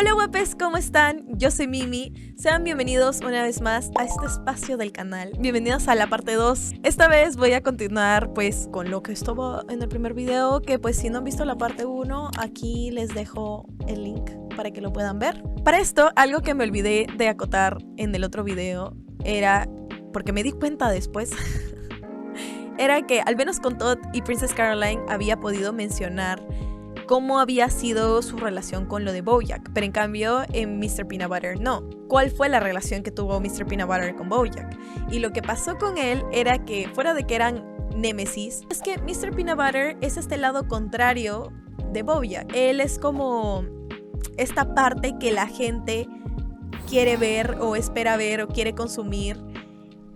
Hola guapes, ¿cómo están? Yo soy Mimi. Sean bienvenidos una vez más a este espacio del canal. Bienvenidos a la parte 2. Esta vez voy a continuar pues con lo que estuvo en el primer video, que pues si no han visto la parte 1, aquí les dejo el link para que lo puedan ver. Para esto, algo que me olvidé de acotar en el otro video era, porque me di cuenta después, era que al menos con Todd y Princess Caroline había podido mencionar cómo había sido su relación con lo de BoJack, pero en cambio en Mr. Peanut Butter no. ¿Cuál fue la relación que tuvo Mr. Peanut Butter con BoJack? Y lo que pasó con él era que, fuera de que eran némesis, es que Mr. Peanut Butter es este lado contrario de BoJack. Él es como esta parte que la gente quiere ver o espera ver o quiere consumir.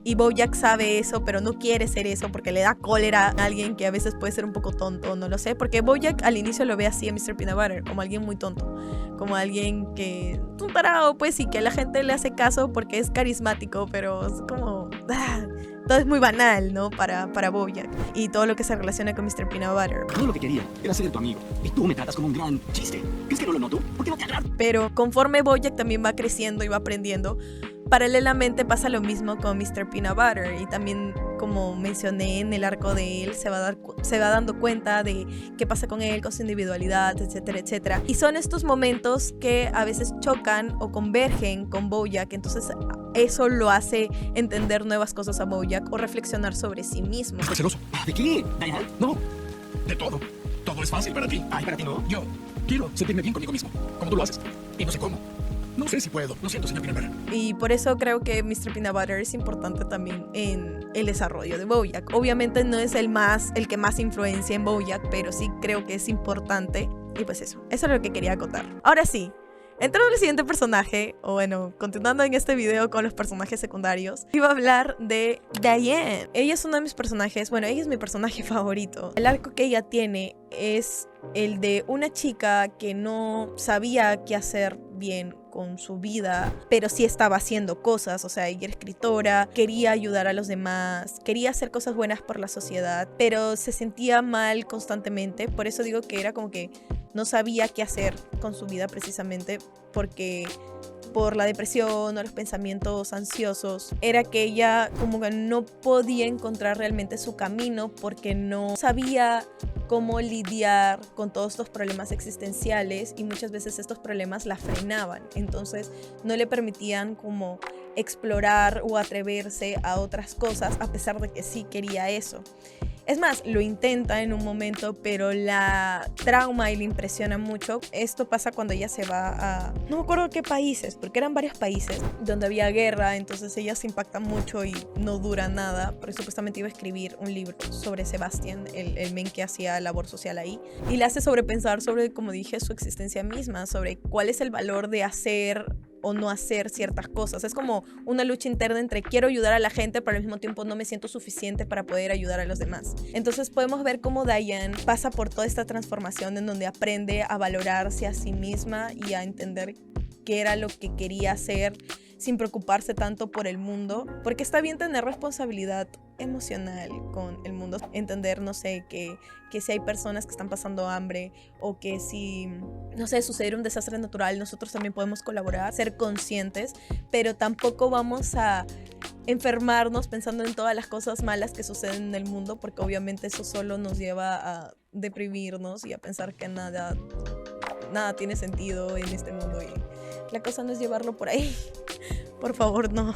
Y BoJack sabe eso, pero no quiere ser eso porque le da cólera a alguien que a veces puede ser un poco tonto, no lo sé. Porque BoJack al inicio lo ve así a Mr. Peanut Butter, como alguien muy tonto. Como alguien que... un tarado, pues, y que a la gente le hace caso porque es carismático, pero es como... todo es muy banal, ¿no? Para BoJack. Y todo lo que se relaciona con Mr. Peanut Butter. Todo lo que quería era ser tu amigo. Y tú me tratas como un gran chiste. ¿Crees que no lo noto? ¿Por qué no te agrada? Pero conforme BoJack también va creciendo y va aprendiendo, paralelamente pasa lo mismo con Mr. Peanut Butter. Y también, como mencioné en el arco de él, se va dando cuenta de qué pasa con él, con su individualidad, etcétera, etcétera. Y son estos momentos que a veces chocan o convergen con BoJack. Entonces eso lo hace entender nuevas cosas a BoJack o reflexionar sobre sí mismo. ¿Estás celoso? ¿De qué? ¿Diane? No, de todo. Todo es fácil para ti. Ay, para ti no. Yo quiero sentirme bien conmigo mismo, como tú lo haces. Y no sé cómo. No sé si puedo. Lo siento, señor Peanut Butter. Y por eso creo que Mr. Peanut Butter es importante también en el desarrollo de BoJack. Obviamente no es el que más influencia en BoJack, pero sí creo que es importante. Y pues eso es lo que quería acotar. Ahora sí, entrando al siguiente personaje, o bueno, continuando en este video con los personajes secundarios, iba a hablar de Diane. Ella es uno de mis personajes, bueno, ella es mi personaje favorito. El arco que ella tiene es el de una chica que no sabía qué hacer bien con su vida, pero sí estaba haciendo cosas. O sea, ella era escritora, quería ayudar a los demás, quería hacer cosas buenas por la sociedad, pero se sentía mal constantemente. Por eso digo que era como que no sabía qué hacer con su vida, precisamente porque por la depresión o los pensamientos ansiosos, era que ella como que no podía encontrar realmente su camino porque no sabía cómo lidiar con todos estos problemas existenciales, y muchas veces estos problemas la frenaban, entonces no le permitían como explorar o atreverse a otras cosas, a pesar de que sí quería eso. Es más, lo intenta en un momento, pero la trauma y le impresiona mucho. Esto pasa cuando ella se va a... no me acuerdo qué países, porque eran varios países donde había guerra, entonces ella se impacta mucho y no dura nada, porque supuestamente iba a escribir un libro sobre Sebastián, el men que hacía labor social ahí, y le hace sobrepensar sobre, como dije, su existencia misma, sobre cuál es el valor de hacer o no hacer ciertas cosas. Es como una lucha interna entre quiero ayudar a la gente, pero al mismo tiempo no me siento suficiente para poder ayudar a los demás. Entonces podemos ver cómo Diane pasa por toda esta transformación en donde aprende a valorarse a sí misma y a entender qué era lo que quería hacer sin preocuparse tanto por el mundo, porque está bien tener responsabilidad emocional con el mundo, entender, no sé, que si hay personas que están pasando hambre, o que si, no sé, suceder un desastre natural, nosotros también podemos colaborar, ser conscientes, pero tampoco vamos a enfermarnos pensando en todas las cosas malas que suceden en el mundo, porque obviamente eso solo nos lleva a deprimirnos y a pensar que nada tiene sentido en este mundo, y la cosa no es llevarlo por ahí. Por favor, no.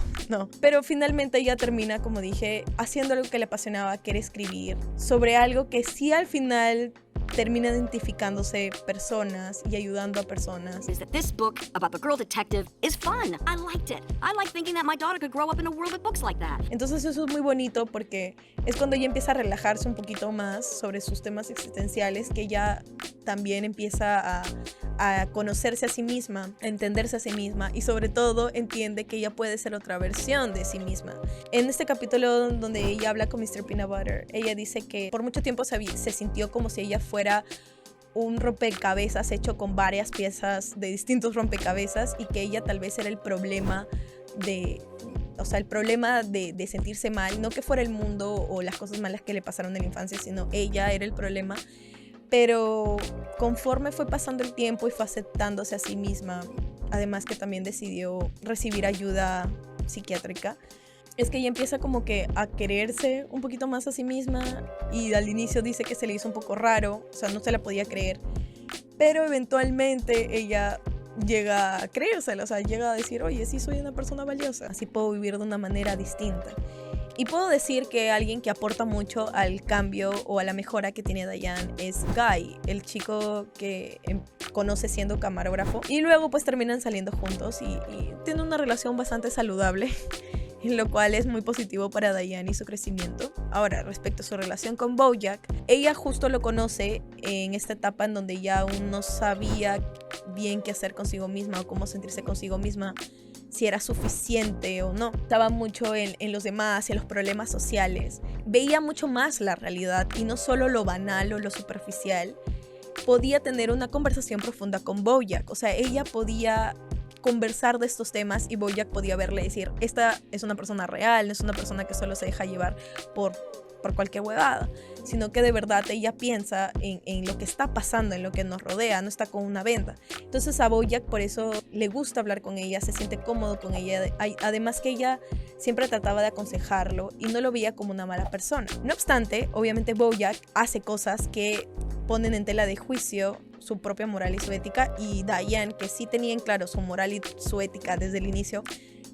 Pero finalmente ella termina, como dije, haciendo algo que le apasionaba, que era escribir sobre algo que sí al final termina identificándose personas y ayudando a personas. Is that this book about the girl detective is fun. I liked it. I like thinking that my daughter could grow up in a world of books like that. Entonces eso es muy bonito, porque es cuando ella empieza a relajarse un poquito más sobre sus temas existenciales, que ella también empieza a conocerse a sí misma, a entenderse a sí misma, y sobre todo entiende que ella puede ser otra versión de sí misma. En este capítulo donde ella habla con Mr. Peanut Butter, ella dice que por mucho tiempo se sintió como si ella fuera un rompecabezas hecho con varias piezas de distintos rompecabezas, y que ella tal vez era el problema de sentirse mal, no que fuera el mundo o las cosas malas que le pasaron en la infancia, sino ella era el problema. Pero conforme fue pasando el tiempo y fue aceptándose a sí misma, además que también decidió recibir ayuda psiquiátrica, es que ella empieza como que a quererse un poquito más a sí misma, y al inicio dice que se le hizo un poco raro, o sea, no se la podía creer, pero eventualmente ella llega a creérsela, o sea, llega a decir, oye, sí soy una persona valiosa, así puedo vivir de una manera distinta. Y puedo decir que alguien que aporta mucho al cambio o a la mejora que tiene Diane es Guy, el chico que conoce siendo camarógrafo, y luego pues terminan saliendo juntos y tienen una relación bastante saludable, lo cual es muy positivo para Diane y su crecimiento. Ahora, respecto a su relación con Bojack, ella justo lo conoce en esta etapa en donde ella aún no sabía bien qué hacer consigo misma o cómo sentirse consigo misma, si era suficiente o no. Estaba mucho en los demás, en los problemas sociales. Veía mucho más la realidad y no solo lo banal o lo superficial. Podía tener una conversación profunda con Bojack, o sea, ella podía conversar de estos temas y Bojack podía verle y decir, esta es una persona real, no es una persona que solo se deja llevar por cualquier huevada, sino que de verdad ella piensa en lo que está pasando, en lo que nos rodea, no está con una venda. Entonces a Bojack por eso le gusta hablar con ella, se siente cómodo con ella, además que ella siempre trataba de aconsejarlo y no lo veía como una mala persona. No obstante, obviamente Bojack hace cosas que ponen en tela de juicio su propia moral y su ética, y Diane, que sí tenía en claro su moral y su ética desde el inicio,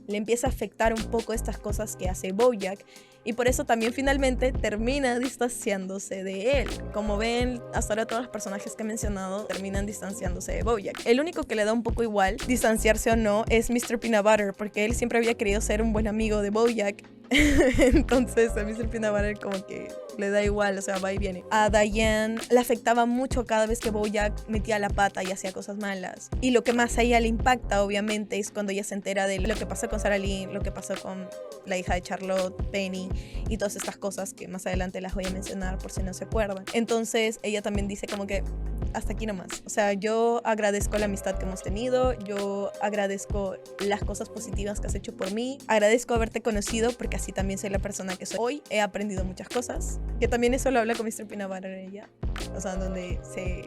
le empieza a afectar un poco estas cosas que hace Bojack, y por eso también finalmente termina distanciándose de él. Como ven, hasta ahora todos los personajes que he mencionado terminan distanciándose de Bojack. El único que le da un poco igual, distanciarse o no, es Mr. Peanut Butter, porque él siempre había querido ser un buen amigo de Bojack. Entonces a Mr. Peanut Butter como que le da igual, o sea, va y viene. A Diane le afectaba mucho cada vez que Bojack metía la pata y hacía cosas malas. Y lo que más a ella le impacta, obviamente, es cuando ella se entera de lo que pasó con Sarah Lynn, lo que pasó con la hija de Charlotte, Penny, y todas estas cosas que más adelante las voy a mencionar por si no se acuerdan. Entonces ella también dice como que hasta aquí nomás. O sea, yo agradezco la amistad que hemos tenido, yo agradezco las cosas positivas que has hecho por mí, agradezco haberte conocido porque así también soy la persona que soy hoy, he aprendido muchas cosas, que también eso lo habla con Mr. Peanut Butter ella, o sea, donde se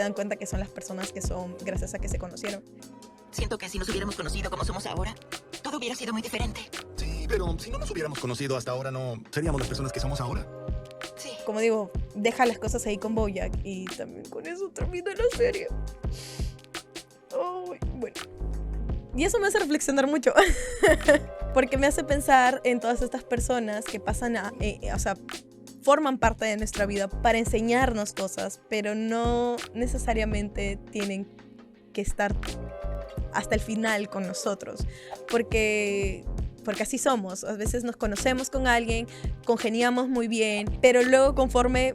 dan cuenta que son las personas que son gracias a que se conocieron. Siento que si nos hubiéramos conocido como somos ahora, todo hubiera sido muy diferente. Sí, pero si no nos hubiéramos conocido hasta ahora, no seríamos las personas que somos ahora. Sí. Como digo, deja las cosas ahí con Bojack y también con eso termina la serie. Oh, bueno. Y eso me hace reflexionar mucho. Porque me hace pensar en todas estas personas que pasan o sea, forman parte de nuestra vida para enseñarnos cosas, pero no necesariamente tienen que estar hasta el final con nosotros. Porque así somos. A veces nos conocemos con alguien, congeniamos muy bien, pero luego conforme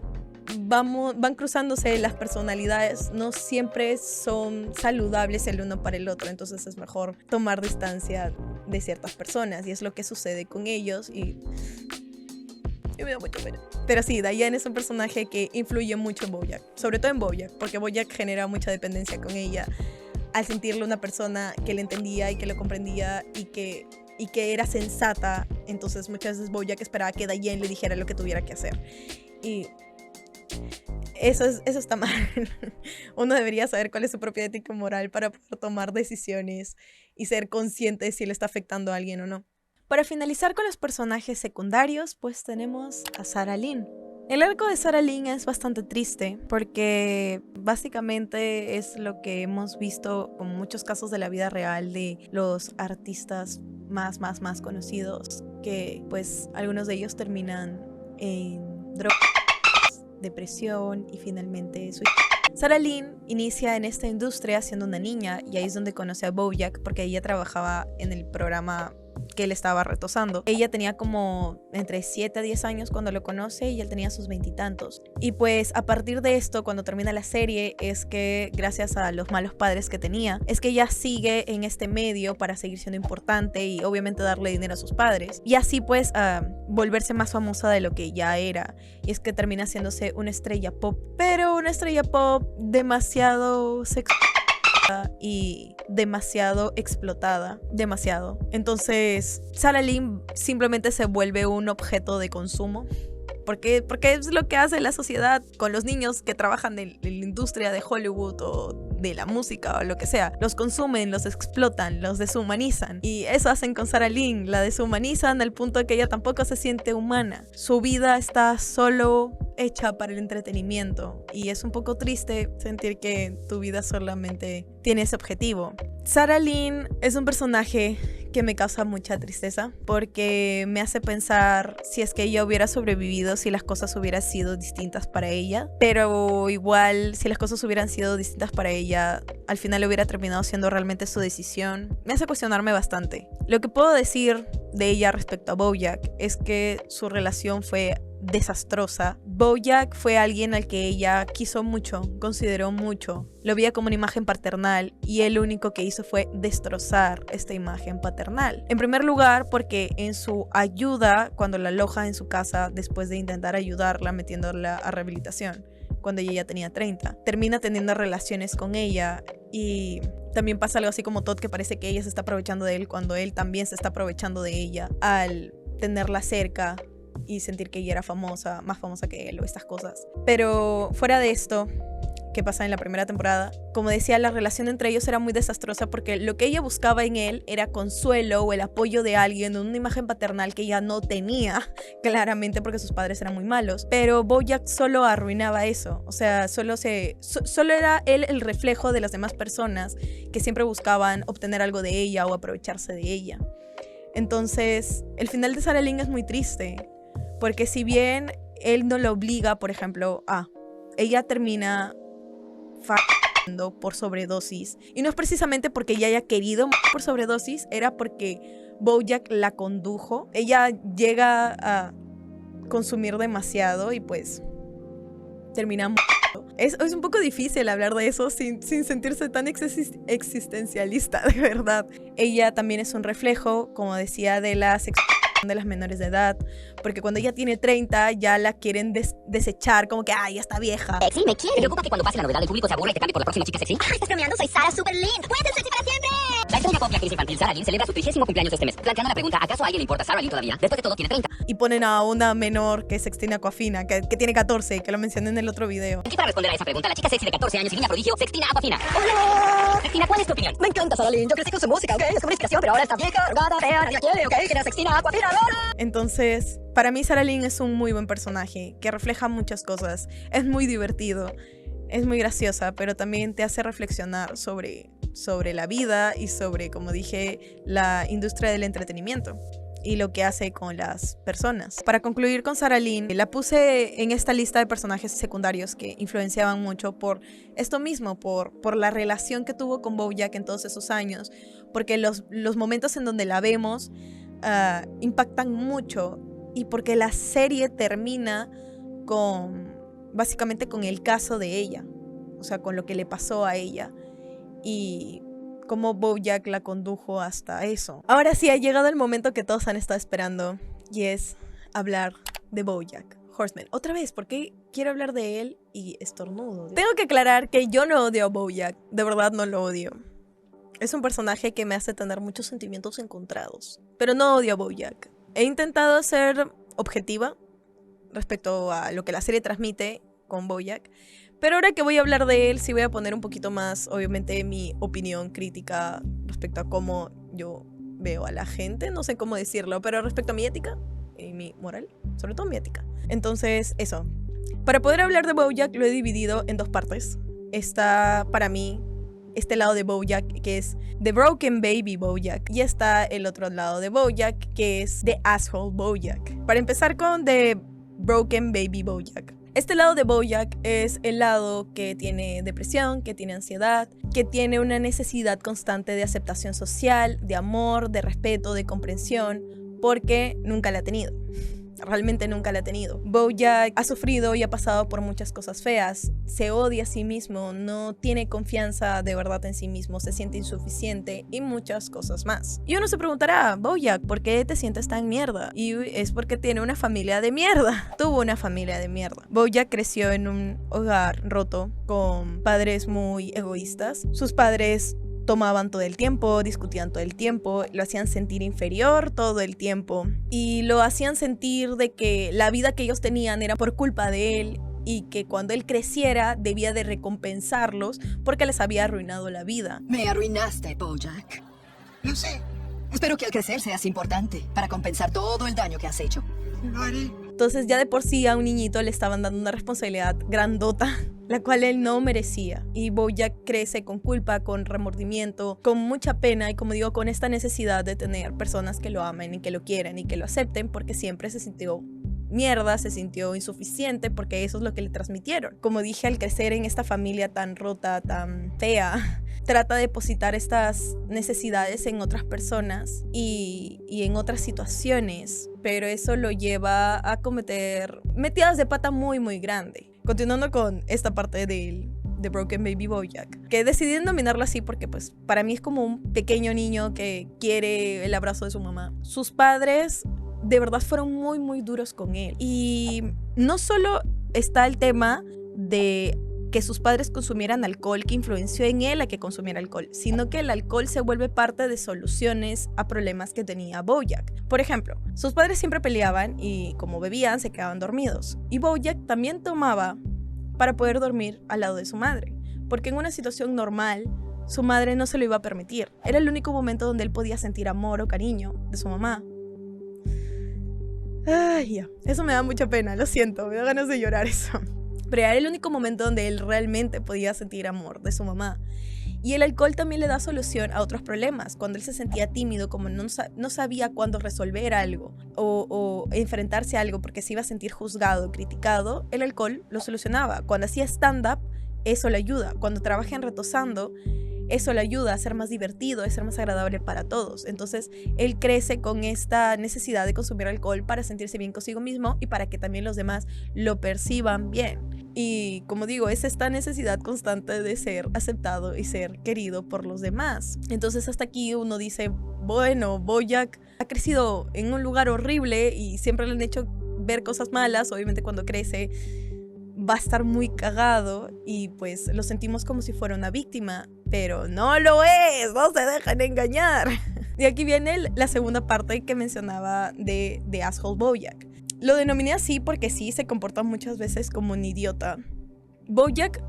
van cruzándose las personalidades, no siempre son saludables el uno para el otro. Entonces es mejor tomar distancia de ciertas personas, y es lo que sucede con ellos, y me da mucha pena. Pero sí, Diane es un personaje que influye mucho en Bojack, sobre todo en Bojack, porque Bojack genera mucha dependencia con ella al sentirle una persona que le entendía y que lo comprendía y que era sensata. Entonces muchas veces Bojack esperaba que Diane le dijera lo que tuviera que hacer, y eso está mal. Uno debería saber cuál es su propia ética moral para poder tomar decisiones y ser consciente de si le está afectando a alguien o no. Para finalizar con los personajes secundarios, pues tenemos a Sarah Lynn. El arco de Sarah Lynn es bastante triste porque básicamente es lo que hemos visto con muchos casos de la vida real de los artistas más conocidos, que pues algunos de ellos terminan en drogas, depresión y finalmente suicidio. Sarah Lynn inicia en esta industria siendo una niña, y ahí es donde conoce a Bojack, porque ella trabajaba en el programa que él estaba retosando. Ella tenía como entre 7 a 10 años cuando lo conoce, y él tenía sus 20 y tantos. Y pues a partir de esto, cuando termina la serie, es que gracias a los malos padres que tenía, es que ella sigue en este medio para seguir siendo importante y obviamente darle dinero a sus padres, y así pues volverse más famosa de lo que ya era. Y es que termina haciéndose una estrella pop, pero una estrella pop demasiado sexual y demasiado explotada, demasiado. Entonces Sarah Lynn simplemente se vuelve un objeto de consumo Porque es lo que hace la sociedad con los niños que trabajan en la industria de Hollywood o de la música o lo que sea. Los consumen, los explotan, los deshumanizan. Y eso hacen con Sarah Lynn. La deshumanizan al punto de que ella tampoco se siente humana. Su vida está solo hecha para el entretenimiento. Y es un poco triste sentir que tu vida solamente tiene ese objetivo. Sarah Lynn es un personaje que me causa mucha tristeza porque me hace pensar si es que ella hubiera sobrevivido, si las cosas hubieran sido distintas para ella, pero igual si las cosas hubieran sido distintas para ella, al final hubiera terminado siendo realmente su decisión. Me hace cuestionarme bastante. Lo que puedo decir de ella respecto a BoJack es que su relación fue desastrosa. BoJack fue alguien al que ella quiso mucho, consideró mucho, lo veía como una imagen paternal y él lo único que hizo fue destrozar esta imagen paternal. En primer lugar, porque en su ayuda, cuando la aloja en su casa después de intentar ayudarla metiéndola a rehabilitación, cuando ella ya tenía 30, termina teniendo relaciones con ella y también pasa algo así como Todd, que parece que ella se está aprovechando de él cuando él también se está aprovechando de ella al tenerla cerca y sentir que ella era famosa, más famosa que él o estas cosas. Pero fuera de esto, que pasa en la primera temporada, como decía, la relación entre ellos era muy desastrosa porque lo que ella buscaba en él era consuelo o el apoyo de alguien, una imagen paternal que ella no tenía, claramente porque sus padres eran muy malos. Pero BoJack solo arruinaba eso, o sea, solo era él el reflejo de las demás personas que siempre buscaban obtener algo de ella o aprovecharse de ella. Entonces, el final de Sarah Lynn es muy triste, porque si bien él no la obliga, por ejemplo, ella termina por sobredosis. Y no es precisamente porque ella haya querido por sobredosis, era porque BoJack la condujo. Ella llega a consumir demasiado y pues termina es un poco difícil hablar de eso sin sentirse tan existencialista, de verdad. Ella también es un reflejo, como decía, de la sexualidad de las menores de edad, porque cuando ella tiene 30 ya la quieren desechar, como que ya está vieja. Sexy, me quiere. Me preocupa que cuando pase la novedad el público se aburra y te cambie por la próxima chica sexy. Estás bromeando, soy Sarah Super Lynn. ¡Puedes ser sexy para siempre! La estrella pop y actriz infantil Sarah Lynn celebra su 30º cumpleaños este mes, planteando la pregunta: ¿acaso a alguien le importa Sarah Lynn todavía? Después de todo tiene 30. Y ponen a una menor que es Sextina Aquafina, que tiene 14, que lo mencioné en el otro video. Y para responder a esa pregunta, la chica sexy de 14 años y niña prodigio, Sextina Aquafina. ¡Hola! Sextina, ¿cuál es tu opinión? Me encanta Sarah Lynn. Yo crecí con su música, ¿ok? Es como una inspiración, pero ahora está vieja, arrugada, fea, nadie la quiere, ¿ok? Quiere a Sextina Aquafina, ahora. Entonces, para mí Sarah Lynn es un muy buen personaje, que refleja muchas cosas. Es muy divertido, es muy graciosa, pero también te hace reflexionar sobre la vida y sobre, como dije, la industria del entretenimiento y lo que hace con las personas. Para concluir con Sarah Lynn, la puse en esta lista de personajes secundarios que influenciaban mucho por esto mismo, por la relación que tuvo con BoJack en todos esos años, porque los momentos en donde la vemos impactan mucho y porque la serie termina básicamente con el caso de ella, o sea, con lo que le pasó a ella y cómo BoJack la condujo hasta eso. Ahora sí, ha llegado el momento que todos han estado esperando y es hablar de BoJack Horseman. Otra vez, porque quiero hablar de él y estornudo. Tengo que aclarar que yo no odio a BoJack, de verdad no lo odio. Es un personaje que me hace tener muchos sentimientos encontrados, pero no odio a BoJack. He intentado ser objetiva respecto a lo que la serie transmite con BoJack, pero ahora que voy a hablar de él, sí voy a poner un poquito más, obviamente, mi opinión crítica respecto a cómo yo veo a la gente, no sé cómo decirlo, pero respecto a mi ética y mi moral, sobre todo mi ética. Entonces, eso. Para poder hablar de BoJack lo he dividido en dos partes. Está, para mí, este lado de BoJack, que es The Broken Baby BoJack, y está el otro lado de BoJack, que es The Asshole BoJack. Para empezar con The Broken Baby BoJack. Este lado de BoJack es el lado que tiene depresión, que tiene ansiedad, que tiene una necesidad constante de aceptación social, de amor, de respeto, de comprensión, porque nunca la ha tenido. Realmente nunca la ha tenido. BoJack ha sufrido y ha pasado por muchas cosas feas. Se odia a sí mismo, no tiene confianza de verdad en sí mismo, se siente insuficiente y muchas cosas más. Y uno se preguntará, BoJack, ¿por qué te sientes tan mierda? Y es porque tiene una familia de mierda. Tuvo una familia de mierda. BoJack creció en un hogar roto con padres muy egoístas. Sus padres tomaban todo el tiempo, discutían todo el tiempo, lo hacían sentir inferior todo el tiempo y lo hacían sentir de que la vida que ellos tenían era por culpa de él y que cuando él creciera debía de recompensarlos porque les había arruinado la vida. Me arruinaste, Bojack. Lo sé. Espero que al crecer seas importante para compensar todo el daño que has hecho. Lo haré. Entonces ya de por sí a un niñito le estaban dando una responsabilidad grandota, la cual él no merecía. Y Bojack crece con culpa, con remordimiento, con mucha pena y como digo, con esta necesidad de tener personas que lo amen y que lo quieran y que lo acepten porque siempre se sintió mierda, se sintió insuficiente porque eso es lo que le transmitieron. Como dije, al crecer en esta familia tan rota, tan fea, trata de depositar estas necesidades en otras personas y en otras situaciones, pero eso lo lleva a cometer metidas de pata muy muy grande. Continuando con esta parte de Broken Baby Bojack, que decidí denominarlo así porque pues para mí es como un pequeño niño que quiere el abrazo de su mamá. Sus padres de verdad fueron muy muy duros con él y no solo está el tema de que sus padres consumieran alcohol que influenció en él a que consumiera alcohol, sino que el alcohol se vuelve parte de soluciones a problemas que tenía Bojack. Por ejemplo, sus padres siempre peleaban y como bebían se quedaban dormidos y Bojack también tomaba para poder dormir al lado de su madre, porque en una situación normal su madre no se lo iba a permitir. Era el único momento donde él podía sentir amor o cariño de su mamá. Ay, ya. Eso me da mucha pena, lo siento, me da ganas de llorar eso. Pero era el único momento donde él realmente podía sentir amor de su mamá. Y el alcohol también le da solución a otros problemas. Cuando él se sentía tímido, como no sabía cuándo resolver algo o enfrentarse a algo porque se iba a sentir juzgado, criticado, el alcohol lo solucionaba. Cuando hacía stand-up, eso le ayuda. Cuando trabaja en Retosando, eso le ayuda a ser más divertido, a ser más agradable para todos. Entonces, él crece con esta necesidad de consumir alcohol para sentirse bien consigo mismo y para que también los demás lo perciban bien. Y como digo, es esta necesidad constante de ser aceptado y ser querido por los demás. Entonces, hasta aquí uno dice, bueno, Bojack ha crecido en un lugar horrible y siempre le han hecho ver cosas malas. Obviamente, cuando crece va a estar muy cagado y pues lo sentimos como si fuera una víctima, pero no lo es, no se dejan engañar. Y aquí viene la segunda parte que mencionaba de Asshole Bojack. Lo denominé así porque sí, se comporta muchas veces como un idiota. Bojack,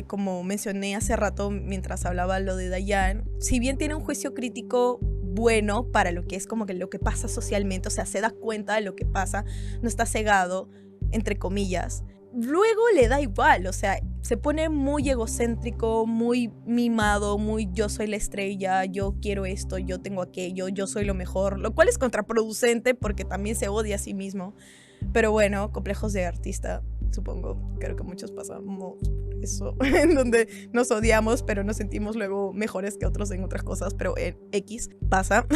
como mencioné hace rato mientras hablaba lo de Diane, si bien tiene un juicio crítico bueno para lo que es como que lo que pasa socialmente, o sea, se da cuenta de lo que pasa, no está cegado, entre comillas, luego le da igual, o sea, se pone muy egocéntrico, muy mimado, muy yo soy la estrella, yo quiero esto, yo tengo aquello, yo soy lo mejor, lo cual es contraproducente porque también se odia a sí mismo. Pero bueno, complejos de artista, supongo, creo que muchos pasamos eso, en donde nos odiamos, pero nos sentimos luego mejores que otros en otras cosas, pero en X pasa,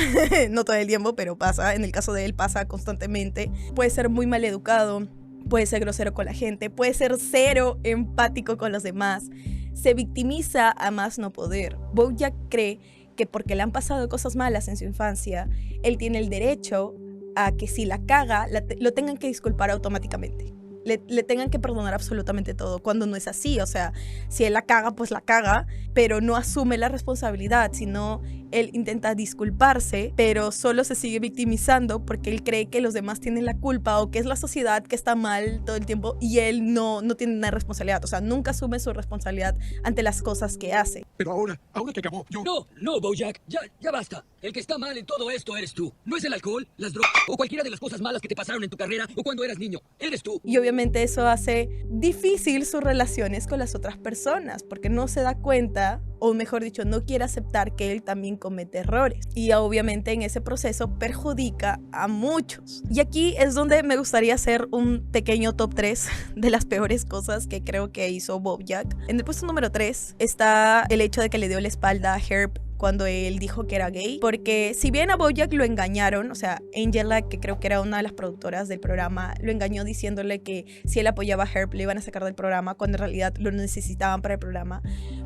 no todo el tiempo, pero pasa, en el caso de él pasa constantemente, puede ser muy maleducado, puede ser grosero con la gente, puede ser cero empático con los demás, se victimiza a más no poder. Bojack cree que porque le han pasado cosas malas en su infancia, él tiene el derecho a que si la caga, lo tengan que disculpar automáticamente. Le tengan que perdonar absolutamente todo, cuando no es así. O sea, si él la caga, pues la caga, pero no asume la responsabilidad, sino él intenta disculparse, pero solo se sigue victimizando porque él cree que los demás tienen la culpa o que es la sociedad que está mal todo el tiempo y él no tiene una responsabilidad. O sea, nunca asume su responsabilidad ante las cosas que hace. Pero ahora que acabó, yo... No, Bojack, ya basta. El que está mal en todo esto eres tú. No es el alcohol, las drogas o cualquiera de las cosas malas que te pasaron en tu carrera o cuando eras niño. Eres tú. Y obviamente eso hace difícil sus relaciones con las otras personas porque no se da cuenta, o mejor dicho, no quiere aceptar que él también comete errores. Y obviamente en ese proceso perjudica a muchos. Y aquí es donde me gustaría hacer un pequeño top 3 de las peores cosas que creo que hizo Bojack. En el puesto número 3 está el hecho de que le dio la espalda a Herb cuando él dijo que era gay, porque si bien a Bojack lo engañaron, o sea, Angela, que creo que era una de las productoras del programa, lo engañó diciéndole que si él apoyaba a Herb le iban a sacar del programa, cuando en realidad lo necesitaban para el programa.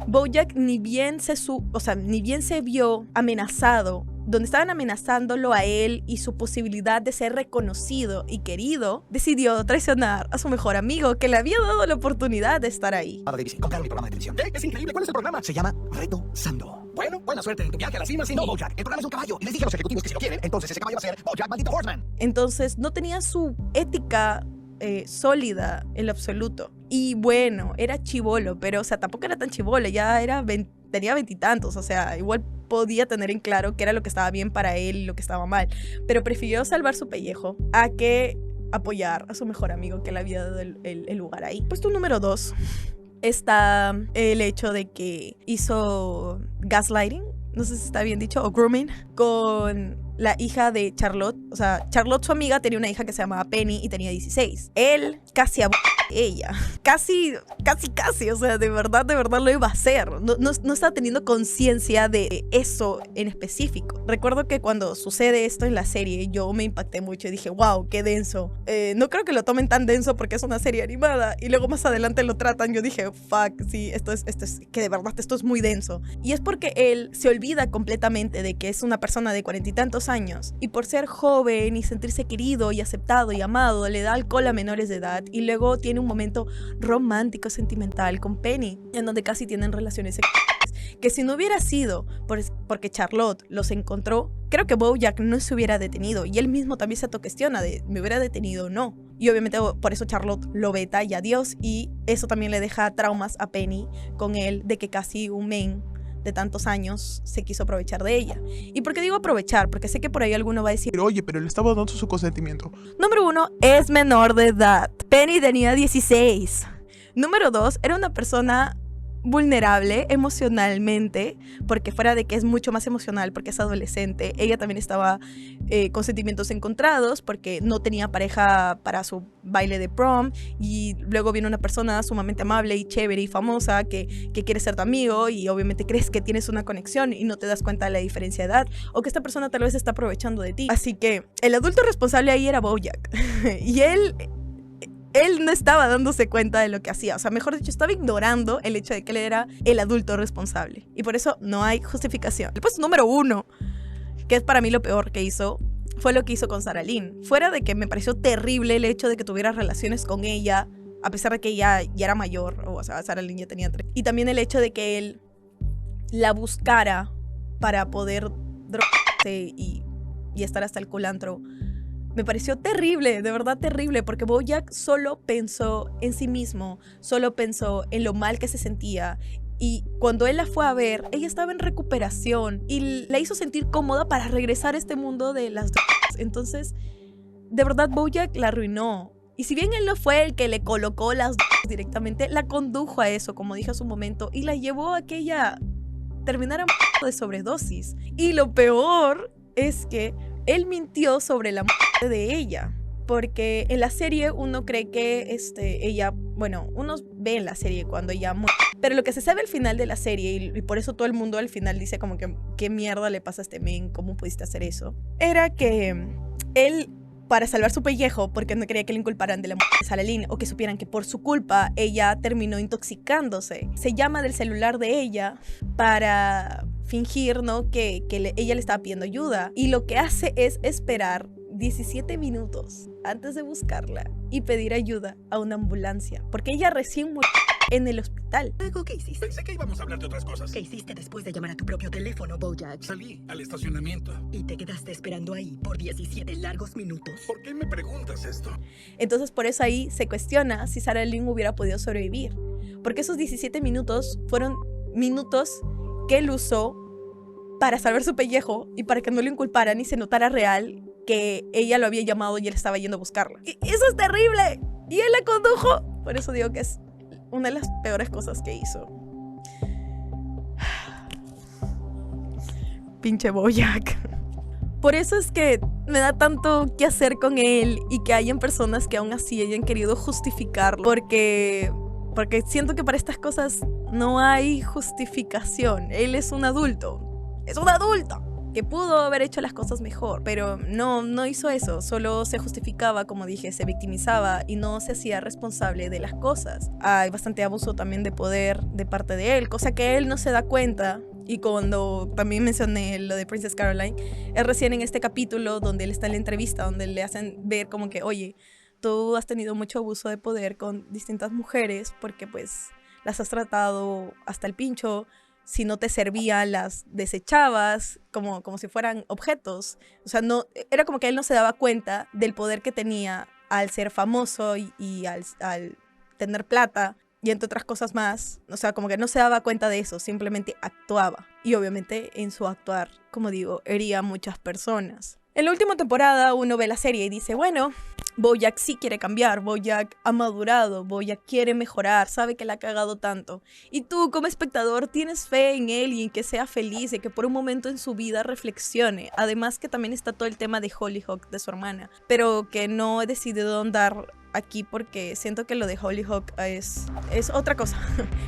Bojack ni bien se vio amenazado, donde estaban amenazándolo a él y su posibilidad de ser reconocido y querido, decidió traicionar a su mejor amigo que le había dado la oportunidad de estar ahí. Compraron mi programa de televisión. Es increíble. ¿Cuál es el programa? Se llama Retosando. Bueno, buena suerte en tu viaje a la cima, Cindy. No, Bojack, el programa es un caballo. Y les dije a los ejecutivos que si lo quieren, entonces ese caballo va a ser Bojack, maldito Horseman. Entonces no tenía su ética sólida en lo absoluto. Y bueno, era chibolo, pero o sea, tampoco era tan chibolo, ya tenía 20 y tantos, o sea, igual podía tener en claro qué era lo que estaba bien para él y lo que estaba mal. Pero prefirió salvar su pellejo a que apoyar a su mejor amigo que le había dado el lugar ahí. Puesto número 2 está el hecho de que hizo gaslighting, no sé si está bien dicho, o grooming, con la hija de Charlotte. O sea, Charlotte, su amiga, tenía una hija que se llamaba Penny y tenía 16. Él casi abusó de ella. Casi, o sea, de verdad lo iba a hacer. No estaba teniendo conciencia de eso en específico. Recuerdo que cuando sucede esto en la serie, yo me impacté mucho y dije, wow, qué denso. No creo que lo tomen tan denso porque es una serie animada. Y luego más adelante lo tratan. Yo dije, fuck, sí, esto es que de verdad esto es muy denso. Y es porque él se olvida completamente de que es una persona de 40 y tantos años. Y por ser joven y sentirse querido y aceptado y amado, le da alcohol a menores de edad. Y luego tiene un momento romántico, sentimental con Penny, en donde casi tienen relaciones sexuales. Que si no hubiera sido porque Charlotte los encontró, creo que Bojack no se hubiera detenido. Y él mismo también se autocuestiona de, ¿me hubiera detenido o no? Y obviamente por eso Charlotte lo veta y adiós. Y eso también le deja traumas a Penny con él, de que casi un men de tantos años se quiso aprovechar de ella. ¿Y por qué digo aprovechar? Porque sé que por ahí alguno va a decir, Pero oye, pero le estaba dando su consentimiento. número 1, es menor de edad. Penny tenía 16. Número 2, era una persona vulnerable emocionalmente, porque fuera de que es mucho más emocional porque es adolescente, ella también estaba con sentimientos encontrados porque no tenía pareja para su baile de prom, y luego viene una persona sumamente amable y chévere y famosa que quiere ser tu amigo, y obviamente crees que tienes una conexión y no te das cuenta de la diferencia de edad, o que esta persona tal vez está aprovechando de ti. Así que el adulto responsable ahí era Bojack y él no estaba dándose cuenta de lo que hacía. O sea, mejor dicho, estaba ignorando el hecho de que él era el adulto responsable. Y por eso no hay justificación. El puesto número 1, que es para mí lo peor que hizo, fue lo que hizo con Sarah Lynn. Fuera de que me pareció terrible el hecho de que tuviera relaciones con ella, a pesar de que ella ya era mayor. O sea, Sarah Lynn ya tenía 3. Y también el hecho de que él la buscara para poder drogarse y estar hasta el culantro. Me pareció terrible, de verdad terrible, porque Bojack solo pensó en sí mismo, solo pensó en lo mal que se sentía. Y cuando él la fue a ver, ella estaba en recuperación y la hizo sentir cómoda para regresar a este mundo de las drogas. Entonces, de verdad, Bojack la arruinó. Y si bien él no fue el que le colocó las drogas directamente, la condujo a eso, como dije hace un momento, y la llevó a que ella terminara de sobredosis. Y lo peor es que él mintió sobre la muerte de ella, porque en la serie uno cree que ella, bueno, uno ve en la serie cuando ella muere, pero lo que se sabe al final de la serie, y por eso todo el mundo al final dice como que ¿qué mierda le pasa a este men? ¿Cómo pudiste hacer eso? Era que él, para salvar su pellejo, porque no quería que le inculparan de la muerte de Sarah Lynn, o que supieran que por su culpa ella terminó intoxicándose, se llama del celular de ella para fingir, ¿no?, que ella le estaba pidiendo ayuda, y lo que hace es esperar 17 minutos antes de buscarla y pedir ayuda a una ambulancia, porque ella recién murió en el hospital. Luego, ¿qué hiciste? Pensé que íbamos a hablar de otras cosas. ¿Qué hiciste después de llamar a tu propio teléfono, Bojack? Salí al estacionamiento. Y te quedaste esperando ahí por 17 largos minutos. ¿Por qué me preguntas esto? Entonces por eso ahí se cuestiona si Sarah Lynn hubiera podido sobrevivir, porque esos 17 minutos fueron minutos que él usó para salvar su pellejo y para que no lo inculparan y se notara real que ella lo había llamado y él estaba yendo a buscarla. Y eso es terrible. Y él la condujo. Por eso digo que es una de las peores cosas que hizo. Pinche Bojack. Por eso es que me da tanto que hacer con él y que hayan personas que aún así hayan querido justificarlo. Porque siento que para estas cosas no hay justificación. Él es un adulto. Es un adulto que pudo haber hecho las cosas mejor, pero no hizo eso. Solo se justificaba, como dije, se victimizaba y no se hacía responsable de las cosas. Hay bastante abuso también de poder de parte de él, cosa que él no se da cuenta. Y cuando también mencioné lo de Princess Caroline, es recién en este capítulo donde él está en la entrevista, donde le hacen ver como que, oye, tú has tenido mucho abuso de poder con distintas mujeres porque pues las has tratado hasta el pincho si no te servían las desechabas como si fueran objetos. O sea, no, era como que él no se daba cuenta del poder que tenía al ser famoso y al tener plata y entre otras cosas más. O sea, como que no se daba cuenta de eso, simplemente actuaba. Y obviamente en su actuar, como digo, hería a muchas personas. En la última temporada uno ve la serie y dice, bueno, BoJack sí quiere cambiar, BoJack ha madurado, BoJack quiere mejorar, sabe que la ha cagado tanto. Y tú como espectador tienes fe en él y en que sea feliz y que por un momento en su vida reflexione. Además que también está todo el tema de Hollyhock, de su hermana, pero que no he decidido ahondar aquí porque siento que lo de Hollyhock es otra cosa.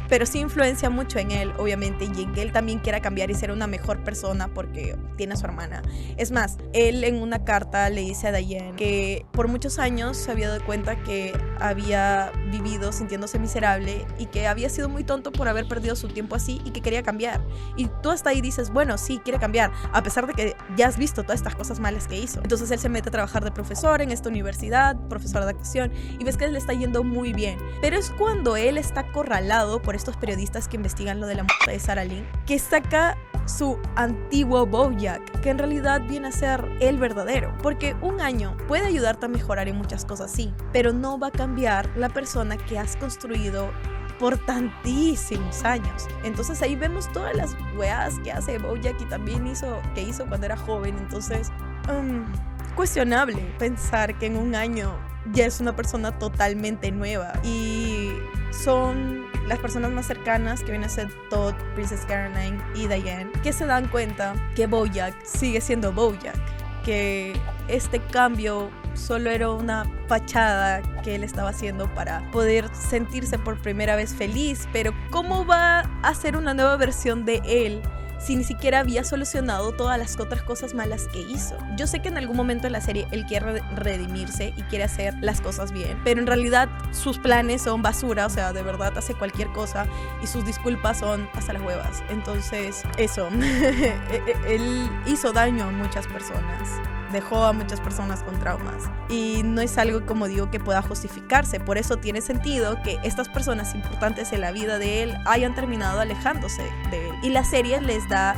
Pero sí influencia mucho en él, obviamente, y en que él también quiera cambiar y ser una mejor persona porque tiene a su hermana. Es más, él en una carta le dice a Diane que por muchos años se había dado cuenta que había vivido sintiéndose miserable y que había sido muy tonto por haber perdido su tiempo así y que quería cambiar. Y tú hasta ahí dices, bueno, sí, quiere cambiar, a pesar de que ya has visto todas estas cosas malas que hizo. Entonces él se mete a trabajar de profesor en esta universidad, profesor de actuación, y ves que le está yendo muy bien. Pero es cuando él está acorralado por estos periodistas que investigan lo de la muerte de Sarah Lynn, que saca su antiguo BoJack, que en realidad viene a ser el verdadero. Porque un año puede ayudarte a mejorar en muchas cosas, sí, pero no va a cambiar la persona que has construido por tantísimos años. Entonces ahí vemos todas las weas que hace BoJack y también hizo cuando era joven. Entonces, cuestionable pensar que en un año ya es una persona totalmente nueva. Y son las personas más cercanas, que vienen a ser Todd, Princess Caroline y Diane, que se dan cuenta que BoJack sigue siendo BoJack, que este cambio solo era una fachada que él estaba haciendo para poder sentirse por primera vez feliz. Pero ¿cómo va a ser una nueva versión de él si ni siquiera había solucionado todas las otras cosas malas que hizo? Yo sé que en algún momento en la serie él quiere redimirse y quiere hacer las cosas bien, pero en realidad sus planes son basura. O sea, de verdad hace cualquier cosa y sus disculpas son hasta las huevas. Entonces, eso. Él hizo daño a muchas personas, dejó a muchas personas con traumas y no es algo, como digo, que pueda justificarse. Por eso tiene sentido que estas personas importantes en la vida de él hayan terminado alejándose de él, y la serie les da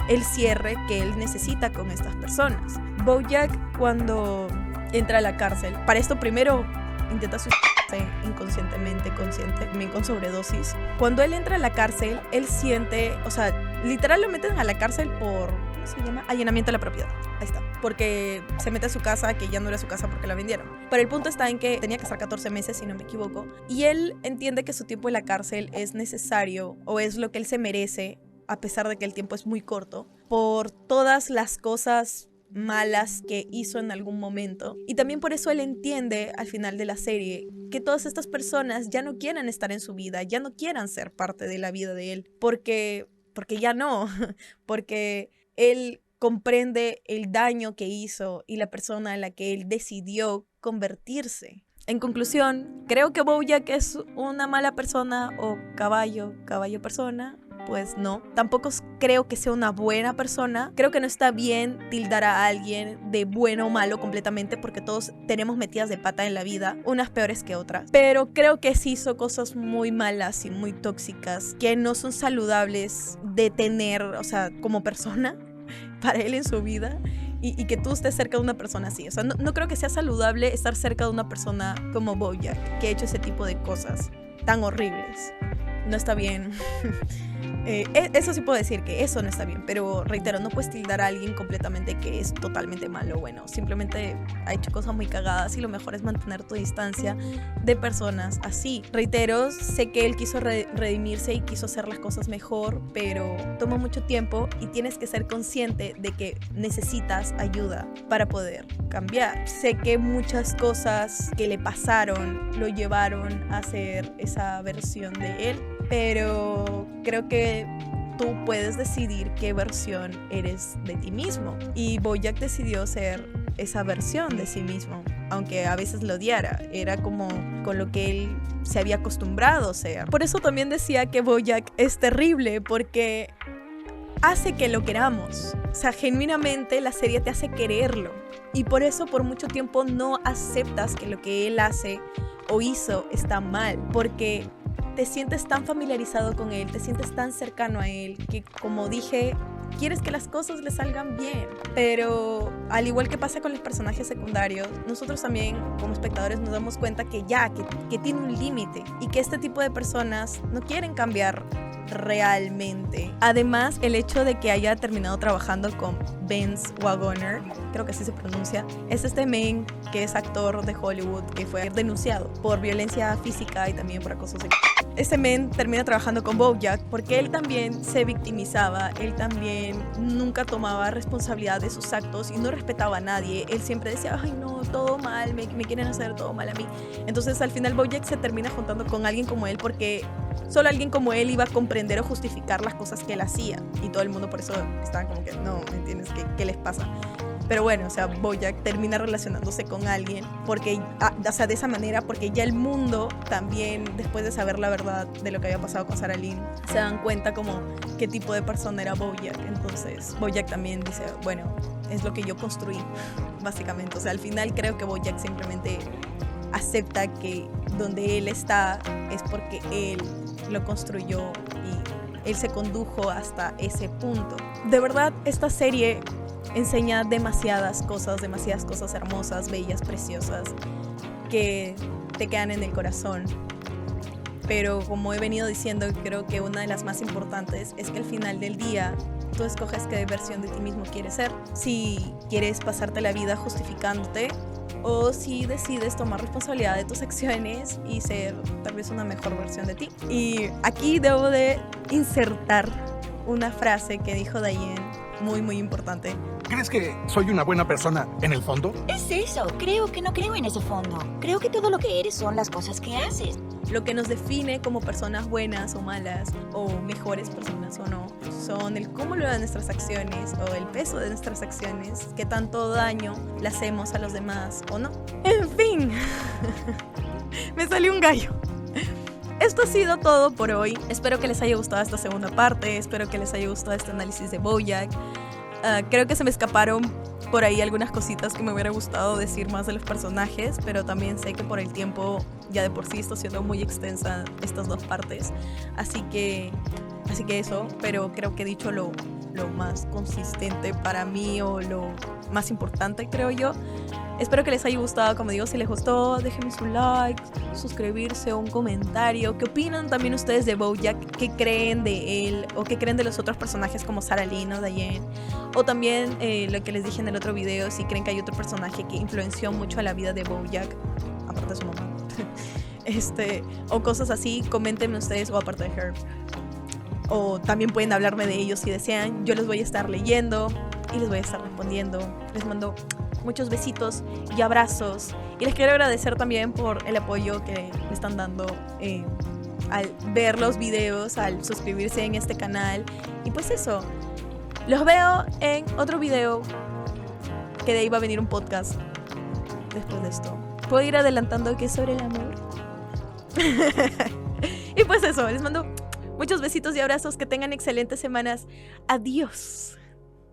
el cierre que él necesita con estas personas. BoJack, cuando entra a la cárcel, para esto primero intenta suicidarse inconscientemente, consciente, también con sobredosis. Cuando él entra a la cárcel, él siente, o sea, literal lo meten a la cárcel por, ¿cómo se llama? Allanamiento de la propiedad. Ahí está. Porque se mete a su casa, que ya no era su casa porque la vendieron. Pero el punto está en que tenía que estar 14 meses, si no me equivoco. Y él entiende que su tiempo en la cárcel es necesario, o es lo que él se merece, a pesar de que el tiempo es muy corto, por todas las cosas malas que hizo en algún momento. Y también por eso él entiende al final de la serie que todas estas personas ya no quieren estar en su vida, ya no quieran ser parte de la vida de él, porque ya no, porque él comprende el daño que hizo y la persona en la que él decidió convertirse. En conclusión, creo que BoJack es una mala persona o caballo persona. Pues no, tampoco creo que sea una buena persona. Creo que no está bien tildar a alguien de bueno o malo completamente, porque todos tenemos metidas de pata en la vida, unas peores que otras. Pero creo que sí hizo cosas muy malas y muy tóxicas que no son saludables de tener, o sea, como persona para él en su vida. Y que tú estés cerca de una persona así. O sea, no creo que sea saludable estar cerca de una persona como BoJack, que ha hecho ese tipo de cosas tan horribles. No está bien. Eso sí puedo decir que eso no está bien, pero reitero, no puedes tildar a alguien completamente que es totalmente malo. Bueno, simplemente ha hecho cosas muy cagadas y lo mejor es mantener tu distancia de personas así. Reitero, sé que él quiso redimirse y quiso hacer las cosas mejor, pero toma mucho tiempo y tienes que ser consciente de que necesitas ayuda para poder cambiar. Sé que muchas cosas que le pasaron lo llevaron a ser esa versión de él, pero creo que tú puedes decidir qué versión eres de ti mismo. Y BoJack decidió ser esa versión de sí mismo, aunque a veces lo odiara. Era como con lo que él se había acostumbrado a ser. Por eso también decía que BoJack es terrible, porque hace que lo queramos. O sea, genuinamente la serie te hace quererlo. Y por eso por mucho tiempo no aceptas que lo que él hace o hizo está mal, porque te sientes tan familiarizado con él, te sientes tan cercano a él, que como dije, quieres que las cosas le salgan bien. Pero al igual que pasa con los personajes secundarios, nosotros también como espectadores nos damos cuenta que que tiene un límite y que este tipo de personas no quieren cambiar realmente. Además, el hecho de que haya terminado trabajando con Vince Wagoner, creo que así se pronuncia, es este men que es actor de Hollywood que fue denunciado por violencia física y también por acoso sexual. Este men termina trabajando con BoJack porque él también se victimizaba, él también nunca tomaba responsabilidad de sus actos y no respetaba a nadie. Él siempre decía, ay no, todo mal, me quieren hacer todo mal a mí. Entonces al final BoJack se termina juntando con alguien como él porque solo alguien como él iba a comprender o justificar las cosas que él hacía. Y todo el mundo por eso estaba como que, no, ¿me entiendes? ¿Qué les pasa? Pero bueno, o sea, BoJack termina relacionándose con alguien porque, o sea, de esa manera, porque ya el mundo también, después de saber la verdad de lo que había pasado con Sarah Lynn, se dan cuenta como qué tipo de persona era BoJack. Entonces, BoJack también dice, bueno, es lo que yo construí, básicamente. O sea, al final creo que BoJack simplemente acepta que donde él está es porque él lo construyó y él se condujo hasta ese punto. De verdad, esta serie enseña demasiadas cosas hermosas, bellas, preciosas, que te quedan en el corazón. Pero como he venido diciendo, creo que una de las más importantes es que al final del día tú escoges qué versión de ti mismo quieres ser. Si quieres pasarte la vida justificándote o si decides tomar responsabilidad de tus acciones y ser tal vez una mejor versión de ti. Y aquí debo de insertar una frase que dijo Diane, muy muy importante. ¿Crees que soy una buena persona en el fondo? Es eso, creo que no creo en ese fondo. Creo que todo lo que eres son las cosas que haces. Lo que nos define como personas buenas o malas, o mejores personas o no, son el cúmulo de nuestras acciones o el peso de nuestras acciones, qué tanto daño le hacemos a los demás o no. En fin, me salió un gallo. Esto ha sido todo por hoy. Espero que les haya gustado esta segunda parte, espero que les haya gustado este análisis de BoJack. Creo que se me escaparon por ahí algunas cositas que me hubiera gustado decir más de los personajes, pero también sé que por el tiempo ya de por sí está siendo muy extensa estas dos partes, así que eso, pero creo que he dicho lo más consistente para mí o lo más importante, creo yo. Espero que les haya gustado. Como digo, si les gustó, déjenme su like, suscribirse o un comentario. ¿Qué opinan también ustedes de BoJack? ¿Qué creen de él? ¿O qué creen de los otros personajes como Sarah Lynn o Diane? O también lo que les dije en el otro video, si creen que hay otro personaje que influenció mucho a la vida de BoJack, aparte de su mamá. O cosas así, coméntenme ustedes, o aparte de Herb. O también pueden hablarme de ellos si desean. Yo los voy a estar leyendo y les voy a estar respondiendo. Les mando muchos besitos y abrazos. Y les quiero agradecer también por el apoyo que me están dando al ver los videos, al suscribirse en este canal. Y pues eso, los veo en otro video, que de ahí va a venir un podcast después de esto. ¿Puedo ir adelantando que es sobre el amor? Y pues eso, les mando muchos besitos y abrazos. Que tengan excelentes semanas. Adiós.